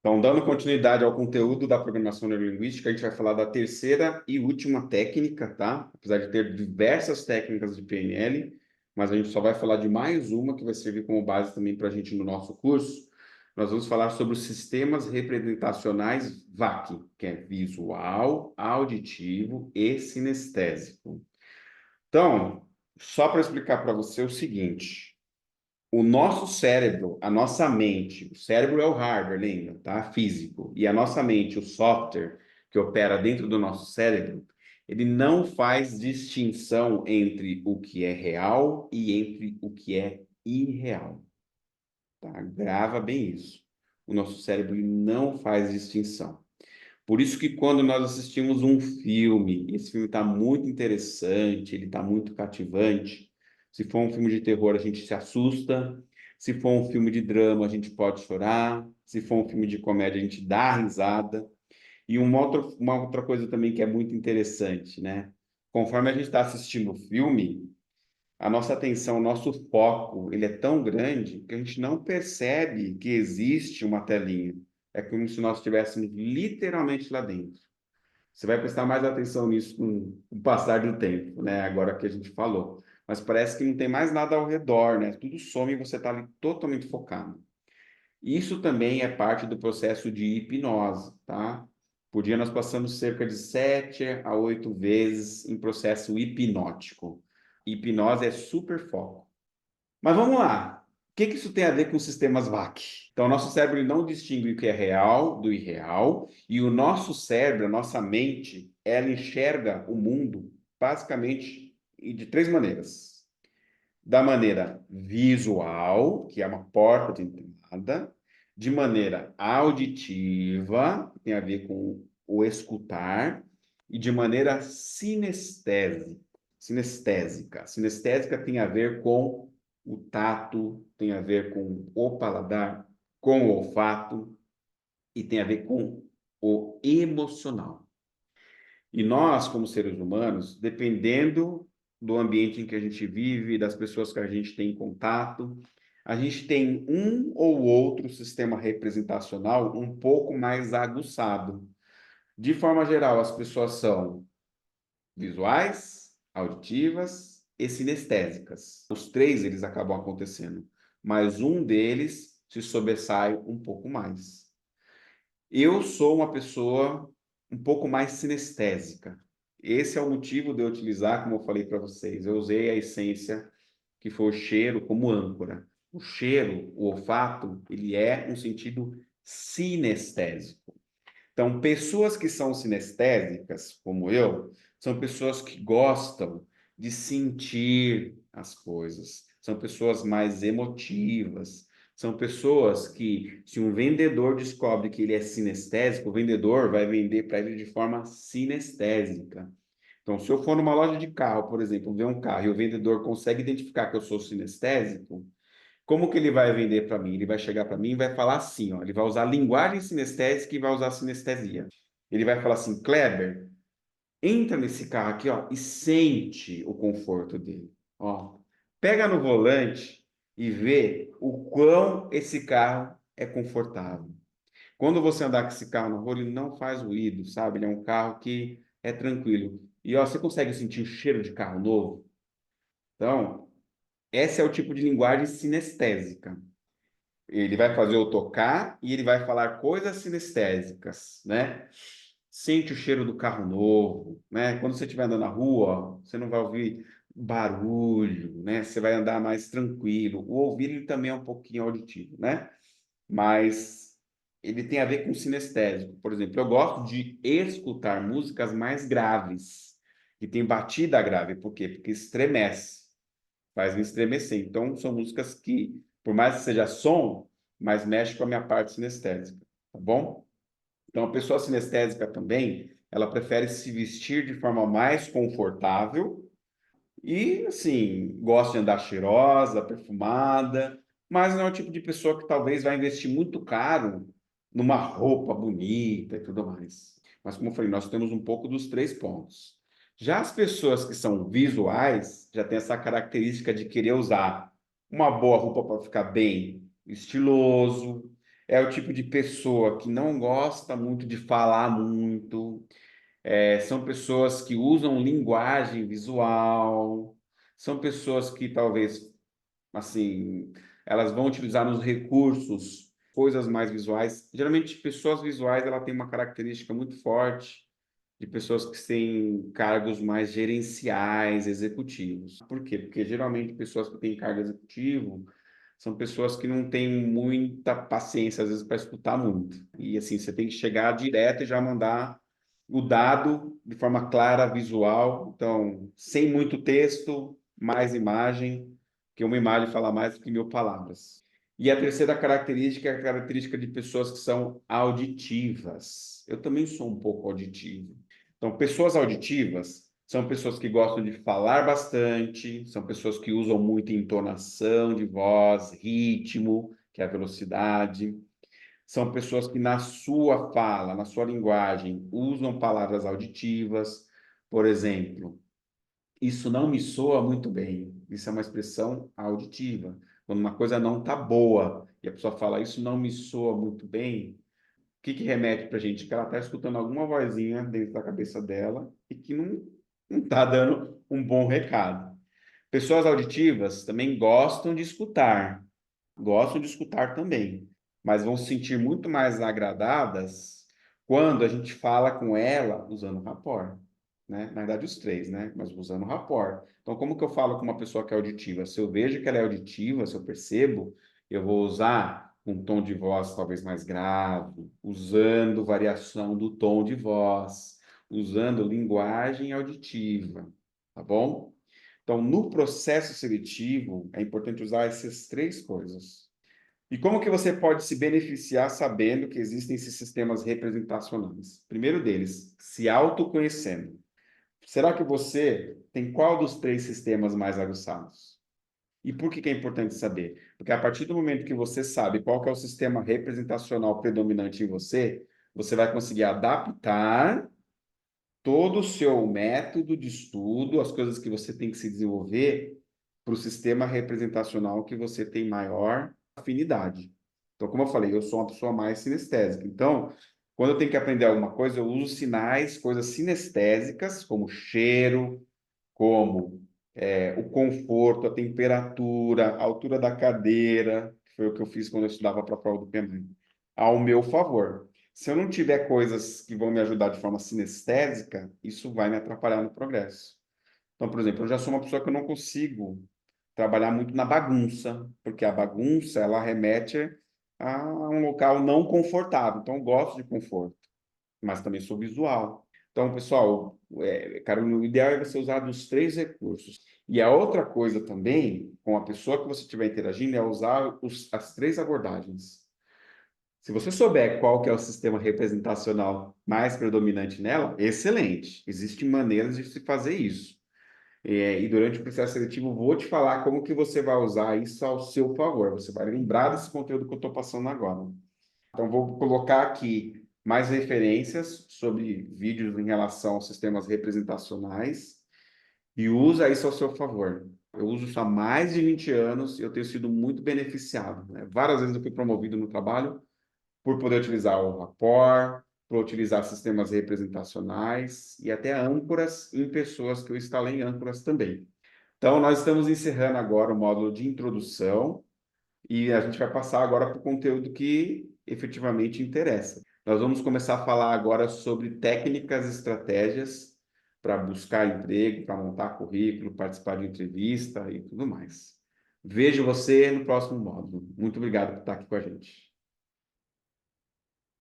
Então, dando continuidade ao conteúdo da programação neurolinguística, a gente vai falar da terceira e última técnica, tá? Apesar de ter diversas técnicas de PNL, mas a gente só vai falar de mais uma que vai servir como base também para a gente no nosso curso. Nós vamos falar sobre os sistemas representacionais VAC, que é visual, auditivo e sinestésico. Então, só para explicar para você o seguinte. O nosso cérebro, a nossa mente, o cérebro é o hardware, lembra, tá? Físico. E a nossa mente, o software que opera dentro do nosso cérebro, ele não faz distinção entre o que é real e entre o que é irreal, tá? Grava bem isso. O nosso cérebro ele não faz distinção. Por isso que quando nós assistimos um filme, esse filme está muito interessante, ele está muito cativante. Se for um filme de terror, a gente se assusta. Se for um filme de drama, a gente pode chorar. Se for um filme de comédia, a gente dá risada. E uma outra coisa também que é muito interessante, né? Conforme a gente está assistindo o filme, a nossa atenção, o nosso foco, ele é tão grande que a gente não percebe que existe uma telinha. É como se nós estivéssemos literalmente lá dentro. Você vai prestar mais atenção nisso com o passar do tempo, né? Agora que a gente falou. Mas parece que não tem mais nada ao redor, né? Tudo some e você está ali totalmente focado. Isso também é parte do processo de hipnose, tá? Por dia nós passamos cerca de 7 a 8 vezes em processo hipnótico. Hipnose é super foco. Mas vamos lá. O que que isso tem a ver com sistemas VAC? Então, o nosso cérebro ele não distingue o que é real do irreal, e o nosso cérebro, a nossa mente, ela enxerga o mundo basicamente de três maneiras. Da maneira visual, que é uma porta de entrada, de maneira auditiva, que tem a ver com o escutar, e de maneira sinestésica. Sinestésica tem a ver com o tato, tem a ver com o paladar, com o olfato e tem a ver com o emocional. E nós, como seres humanos, dependendo do ambiente em que a gente vive, das pessoas que a gente tem contato, a gente tem um ou outro sistema representacional um pouco mais aguçado. De forma geral, as pessoas são visuais, auditivas e sinestésicas. Os três eles acabam acontecendo, mas um deles se sobressai um pouco mais. Eu sou uma pessoa um pouco mais sinestésica. Esse é o motivo de eu utilizar, como eu falei para vocês, eu usei a essência que foi o cheiro como âncora. O cheiro, o olfato, ele é um sentido sinestésico. Então, pessoas que são sinestésicas, como eu, são pessoas que gostam de sentir as coisas, são pessoas mais emotivas, são pessoas que, se um vendedor descobre que ele é sinestésico, o vendedor vai vender para ele de forma sinestésica. Então, se eu for numa loja de carro, por exemplo, ver um carro e o vendedor consegue identificar que eu sou sinestésico, como que ele vai vender para mim? Ele vai chegar para mim e vai falar assim, ó, ele vai usar linguagem sinestésica e vai usar sinestesia. Ele vai falar assim, Kleber, entra nesse carro aqui, ó, e sente o conforto dele. Ó, pega no volante e vê o quão esse carro é confortável. Quando você andar com esse carro na rua, ele não faz ruído, sabe? Ele é um carro que é tranquilo. E ó, você consegue sentir o cheiro de carro novo? Então, esse é o tipo de linguagem sinestésica. Ele vai fazer eu tocar e ele vai falar coisas sinestésicas, né? Sente o cheiro do carro novo, né? Quando você estiver andando na rua, você não vai ouvir barulho, né? Você vai andar mais tranquilo. O ouvido ele também é um pouquinho auditivo, né? Mas ele tem a ver com sinestésico. Por exemplo, eu gosto de escutar músicas mais graves, que tem batida grave. Por quê? Porque estremece, faz me estremecer. Então, são músicas que, por mais que seja som, mas mexe com a minha parte sinestésica, tá bom? Então, a pessoa sinestésica também, ela prefere se vestir de forma mais confortável e, assim, gosta de andar cheirosa, perfumada, mas não é o tipo de pessoa que talvez vai investir muito caro numa roupa bonita e tudo mais. Mas, como eu falei, nós temos um pouco dos três pontos. Já as pessoas que são visuais já têm essa característica de querer usar uma boa roupa para ficar bem estiloso, é o tipo de pessoa que não gosta muito de falar muito, são pessoas que usam linguagem visual, são pessoas que talvez, assim, elas vão utilizar nos recursos coisas mais visuais. Geralmente, pessoas visuais, ela tem uma característica muito forte de pessoas que têm cargos mais gerenciais, executivos. Por quê? Porque geralmente pessoas que têm cargo executivo são pessoas que não têm muita paciência, às vezes, para escutar muito. E assim, você tem que chegar direto e já mandar o dado de forma clara, visual. Então, sem muito texto, mais imagem, que uma imagem fala mais do que mil palavras. E a terceira característica é a característica de pessoas que são auditivas. Eu também sou um pouco auditivo. Então, pessoas auditivas são pessoas que gostam de falar bastante, são pessoas que usam muito entonação de voz, ritmo, que é a velocidade. São pessoas que na sua fala, na sua linguagem, usam palavras auditivas. Por exemplo, isso não me soa muito bem. Isso é uma expressão auditiva. Quando uma coisa não está boa e a pessoa fala, isso não me soa muito bem, o que que remete para a gente? Que ela está escutando alguma vozinha dentro da cabeça dela e que não está dando um bom recado. Pessoas auditivas também gostam de escutar também, mas vão se sentir muito mais agradadas quando a gente fala com ela usando rapport, né? Na verdade, os três, né? Mas usando rapport. Então, como que eu falo com uma pessoa que é auditiva? Se eu vejo que ela é auditiva, se eu percebo, eu vou usar um tom de voz talvez mais grave, usando variação do tom de voz, usando linguagem auditiva, tá bom? Então, no processo seletivo, é importante usar essas três coisas. E como que você pode se beneficiar sabendo que existem esses sistemas representacionais? Primeiro deles, se autoconhecendo. Será que você tem qual dos três sistemas mais aguçados? E por que que é importante saber? Porque a partir do momento que você sabe qual que é o sistema representacional predominante em você, você vai conseguir adaptar todo o seu método de estudo, as coisas que você tem que se desenvolver para o sistema representacional que você tem maior afinidade. Então, como eu falei, eu sou uma pessoa mais sinestésica. Então, quando eu tenho que aprender alguma coisa, eu uso sinais, coisas sinestésicas, como cheiro, como o conforto, a temperatura, a altura da cadeira, que foi o que eu fiz quando eu estudava para a prova do PEMAI, ao meu favor. Se eu não tiver coisas que vão me ajudar de forma sinestésica, isso vai me atrapalhar no progresso. Então, por exemplo, eu já sou uma pessoa que eu não consigo trabalhar muito na bagunça, porque a bagunça, ela remete a um local não confortável. Então, eu gosto de conforto, mas também sou visual. Então, pessoal, cara, o ideal é você usar dos três recursos. E a outra coisa também, com a pessoa que você estiver interagindo, é usar as três abordagens. Se você souber qual que é o sistema representacional mais predominante nela, excelente. Existem maneiras de se fazer isso. E durante o processo seletivo, vou te falar como que você vai usar isso ao seu favor. Você vai lembrar desse conteúdo que eu estou passando agora. Então, vou colocar aqui mais referências sobre vídeos em relação aos sistemas representacionais e usa isso ao seu favor. Eu uso isso há mais de 20 anos e eu tenho sido muito beneficiado, né? Várias vezes eu fui promovido no trabalho por poder utilizar o rapport, por utilizar sistemas representacionais e até âncoras em pessoas que eu instalei em âncoras também. Então, nós estamos encerrando agora o módulo de introdução e a gente vai passar agora para o conteúdo que efetivamente interessa. Nós vamos começar a falar agora sobre técnicas e estratégias para buscar emprego, para montar currículo, participar de entrevista e tudo mais. Vejo você no próximo módulo. Muito obrigado por estar aqui com a gente.